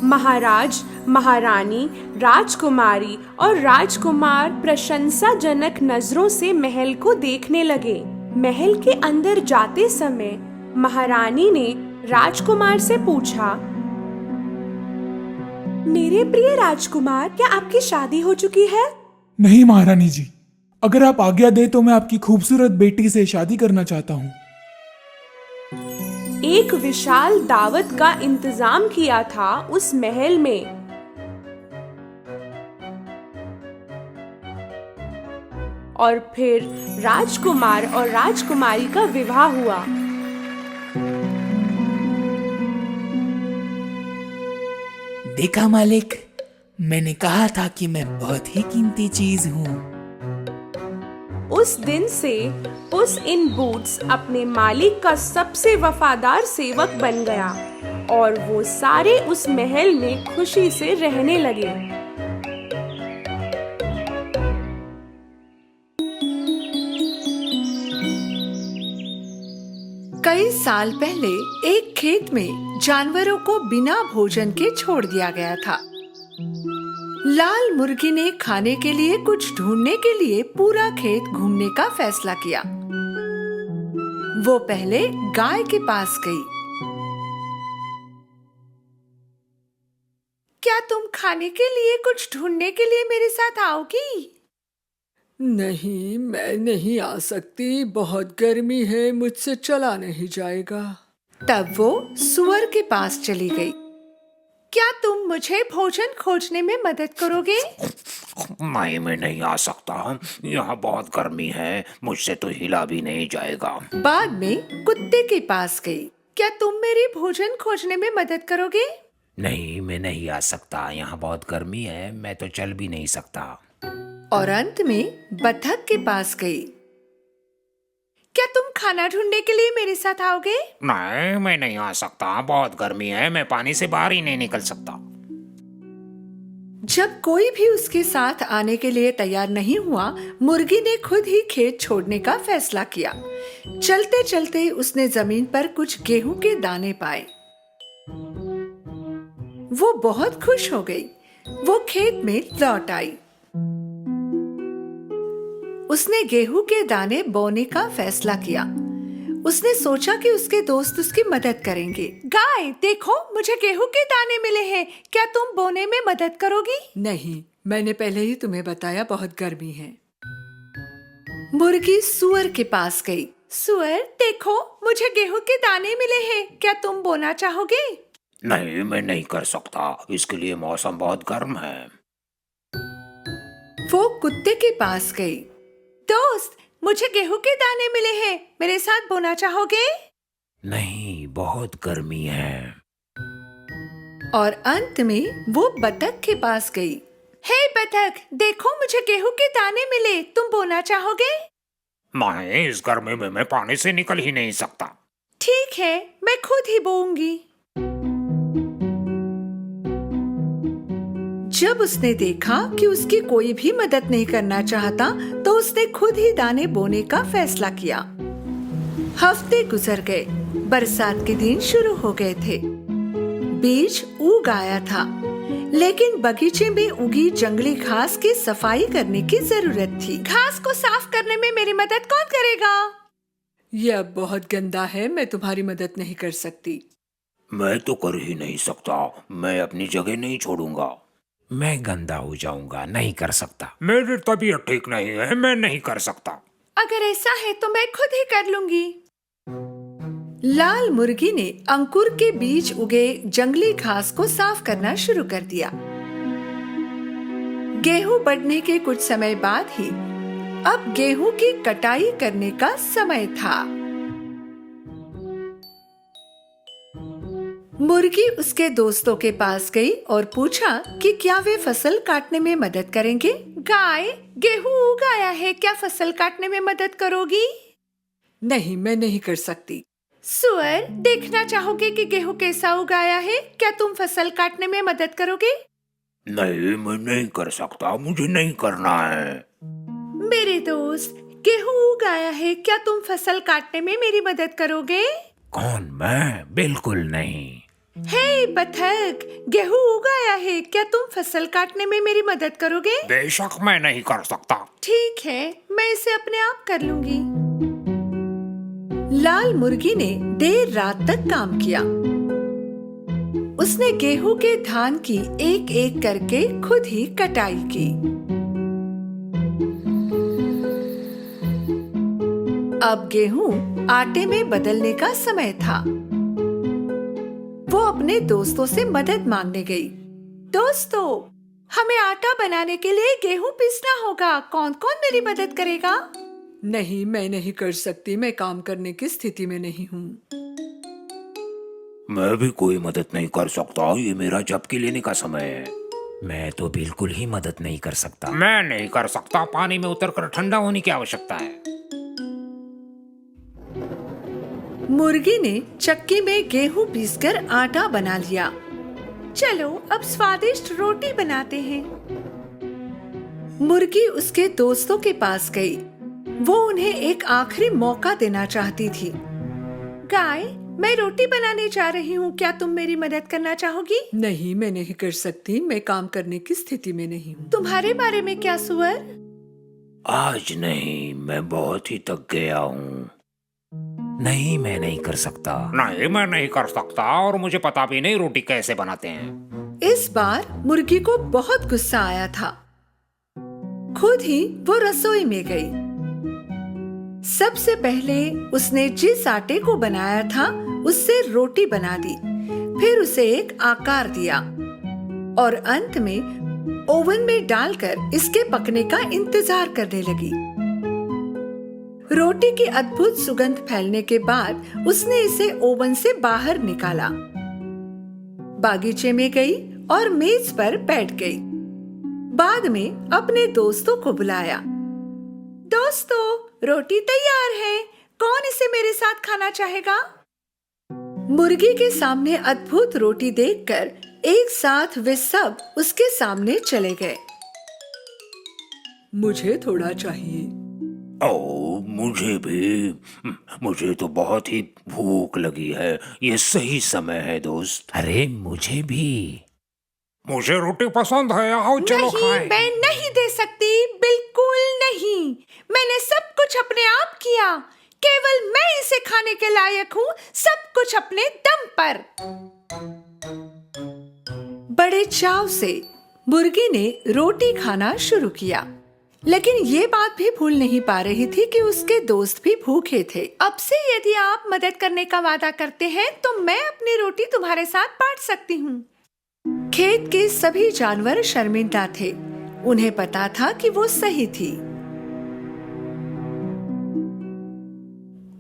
महाराज, महारानी, राजकुमारी और राजकुमार प्रशंसाजनक नजरों से महल को देखने लगे। महल के अंदर जाते समय महारानी ने राजकुमार से पूछा, मेरे प्रिय राजकुमार, क्या आपकी शादी हो चुकी है? नहीं महारानी जी, अगर आप आज्ञा दे तो मैं आपकी खूबसूरत बेटी से शादी करना चाहता हूँ। एक विशाल दावत का इंतजाम किया था उस महल में। और फिर राजकुमार और राजकुमारी का विवाह हुआ। देखा मालिक, मैंने कहा था कि मैं बहुत ही कीमती चीज हूँ। उस दिन से पुस इन बूट्स अपने मालिक का सबसे वफादार सेवक बन गया और वो सारे उस महल में खुशी से रहने लगे। कई साल पहले एक खेत में जानवरों को बिना भोजन के छोड़ दिया गया था। लाल मुर्गी ने खाने के लिए कुछ ढूंढने के लिए पूरा खेत घूमने का फैसला किया। वो पहले गाय के पास गई। क्या तुम खाने के लिए कुछ ढूंढने के लिए मेरे साथ आओगी? नहीं, मैं नहीं आ सकती, बहुत गर्मी है, मुझसे चला नहीं जाएगा। तब वो सुअर के पास चली गई। क्या तुम मुझे भोजन खोजने में मदद करोगे? नहीं, मैं नहीं आ सकता, यहाँ बहुत गर्मी है, मुझसे तो हिला भी नहीं जाएगा। बाद में कुत्ते के पास गई। क्या तुम मेरी भोजन खोजने में मदद करोगे? नहीं, मैं नहीं आ सकता, यहाँ बहुत गर्मी है, मैं तो चल भी नहीं सकता। और अंत में बतख के पास गई। क्या तुम खाना ढूंढने के लिए मेरे साथ आओगे? नहीं, मैं नहीं आ सकता, बहुत गर्मी है, मैं पानी से बाहर ही नहीं निकल सकता। जब कोई भी उसके साथ आने के लिए तैयार नहीं हुआ, मुर्गी ने खुद ही खेत छोड़ने का फैसला किया। चलते चलते उसने जमीन पर कुछ गेहूं के दाने पाए। वो बहुत खुश हो गई। वो खेत में लौट आई। उसने गेहूं के दाने बोने का फैसला किया। उसने सोचा कि उसके दोस्त उसकी मदद करेंगे। गाय, देखो, मुझे गेहूं के दाने मिले हैं, क्या तुम बोने में मदद करोगी? नहीं, मैंने पहले ही तुम्हें बताया, बहुत गर्मी है। मुर्गी सुअर के पास गई। सुअर, देखो, मुझे गेहूं के दाने मिले हैं, क्या तुम बोना चाहोगे? नहीं, मैं नहीं कर सकता, इसके लिए मौसम बहुत गर्म है। वो कुत्ते के पास गई। दोस्त, मुझे गेहूं के दाने मिले हैं, मेरे साथ बोना चाहोगे? नहीं, बहुत गर्मी है। और अंत में वो बतख के पास गई। हे बतख, देखो, मुझे गेहूं के दाने मिले, तुम बोना चाहोगे? नहीं, इस गर्मी में मैं पानी से निकल ही नहीं सकता। ठीक है, मैं खुद ही बोऊंगी। जब उसने देखा कि उसकी कोई भी मदद नहीं करना चाहता, तो उसने खुद ही दाने बोने का फैसला किया। हफ्ते गुजर गए। बरसात के दिन शुरू हो गए थे। बीज उग आया था, लेकिन बगीचे में उगी जंगली घास की सफाई करने की जरूरत थी। घास को साफ करने में मेरी मदद कौन करेगा? यह बहुत गंदा है, मैं तुम्हारी मदद नहीं कर सकती। मैं तो कर ही नहीं सकता, मैं अपनी जगह नहीं छोड़ूंगा। मैं गंदा हो जाऊंगा, नहीं कर सकता। मेरी तबीयत ठीक नहीं है, मैं नहीं कर सकता। अगर ऐसा है तो मैं खुद ही कर लूंगी। लाल मुर्गी ने अंकुर के बीच उगे जंगली घास को साफ करना शुरू कर दिया। गेहूं बढ़ने के कुछ समय बाद ही अब गेहूं की कटाई करने का समय था। मुर्गी उसके दोस्तों के पास गई और पूछा कि क्या वे फसल काटने में मदद करेंगे। गाय, गेहूं उग आया है, क्या फसल काटने में मदद करोगी? नहीं, मैं नहीं कर सकती। सुअर, देखना चाहोगे कि गेहूं कैसा उगाया है, क्या तुम फसल काटने में मदद करोगे? नहीं, मैं नहीं कर सकता, मुझे नहीं करना है। मेरे दोस्त, गेहूं उग आया है, क्या तुम फसल काटने में मेरी मदद करोगे? कौन, मैं? बिल्कुल नहीं। हे बतख, गेहूं उग आया है, क्या तुम फसल काटने में मेरी मदद करोगे? बेशक मैं नहीं कर सकता। ठीक है, मैं इसे अपने आप कर लूंगी। लाल मुर्गी ने देर रात तक काम किया। उसने गेहूं के धान की एक एक करके खुद ही कटाई की। अब गेहूं आटे में बदलने का समय था। वो अपने दोस्तों से मदद मांगने गई। दोस्तों, हमें आटा बनाने के लिए गेहूं पीसना होगा। कौन कौन मेरी मदद करेगा? नहीं, मैं नहीं कर सकती। मैं काम करने की स्थिति में नहीं हूँ। मैं भी कोई मदद नहीं कर सकता। ये मेरा झपकी लेने का समय है। मैं तो बिल्कुल ही मदद नहीं कर सकता। मैं नहीं कर सकता। पानी में उतरकर ठंडा होने की आवश्यकता है। मुर्गी ने चक्की में गेहूं पीसकर आटा बना लिया। चलो अब स्वादिष्ट रोटी बनाते हैं। मुर्गी उसके दोस्तों के पास गई। वो उन्हें एक आखिरी मौका देना चाहती थी। गाय, मैं रोटी बनाने जा रही हूँ। क्या तुम मेरी मदद करना चाहोगी? नहीं, मैं नहीं कर सकती। मैं काम करने की स्थिति में नहीं हूँ। तुम्हारे बारे में क्या, सुअर? आज नहीं, मैं बहुत ही थक गया हूँ। नहीं, मैं नहीं कर सकता। नहीं, मैं नहीं कर सकता और मुझे पता भी नहीं रोटी कैसे बनाते हैं। इस बार मुर्गी को बहुत गुस्सा आया था। खुद ही वो रसोई में गई। सबसे पहले उसने जिस आटे को बनाया था उससे रोटी बना दी। फिर उसे एक आकार दिया और अंत में ओवन में डालकर इसके पकने का इंतजार करने लगी। रोटी की अद्भुत सुगंध फैलने के बाद उसने इसे ओवन से बाहर निकाला, बागीचे में गई और मेज पर बैठ गई। बाद में अपने दोस्तों को बुलाया। दोस्तों, रोटी तैयार है। कौन इसे मेरे साथ खाना चाहेगा? मुर्गी के सामने अद्भुत रोटी देखकर एक साथ वे सब उसके सामने चले गए। मुझे थोड़ा चाहिए। ओह, मुझे भी। मुझे तो बहुत ही भूख लगी है। ये सही समय है दोस्त। अरे मुझे भी। मुझे रोटी पसंद है। आओ चलो खाएं। मैं नहीं दे सकती, बिल्कुल नहीं। मैंने सब कुछ अपने आप किया। केवल मैं इसे खाने के लायक हूँ, सब कुछ अपने दम पर। बड़े चाव से मुर्गी ने रोटी खाना शुरू किया, लेकिन ये बात भी भूल नहीं पा रही थी कि उसके दोस्त भी भूखे थे। अब से यदि आप मदद करने का वादा करते हैं तो मैं अपनी रोटी तुम्हारे साथ बांट सकती हूँ। खेत के सभी जानवर शर्मिंदा थे। उन्हें पता था कि वो सही थी।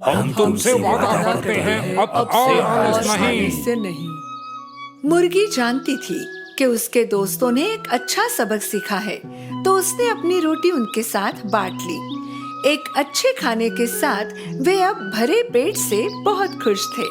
हम तुमसे वादा करते हैं, अब और आलस नहीं। इससे नहीं। मुर्गी जानती थी कि उसके दोस्तों ने एक अच्छा सबक सीखा है, तो उसने अपनी रोटी उनके साथ बांट ली। एक अच्छे खाने के साथ वे अब भरे पेट से बहुत खुश थे।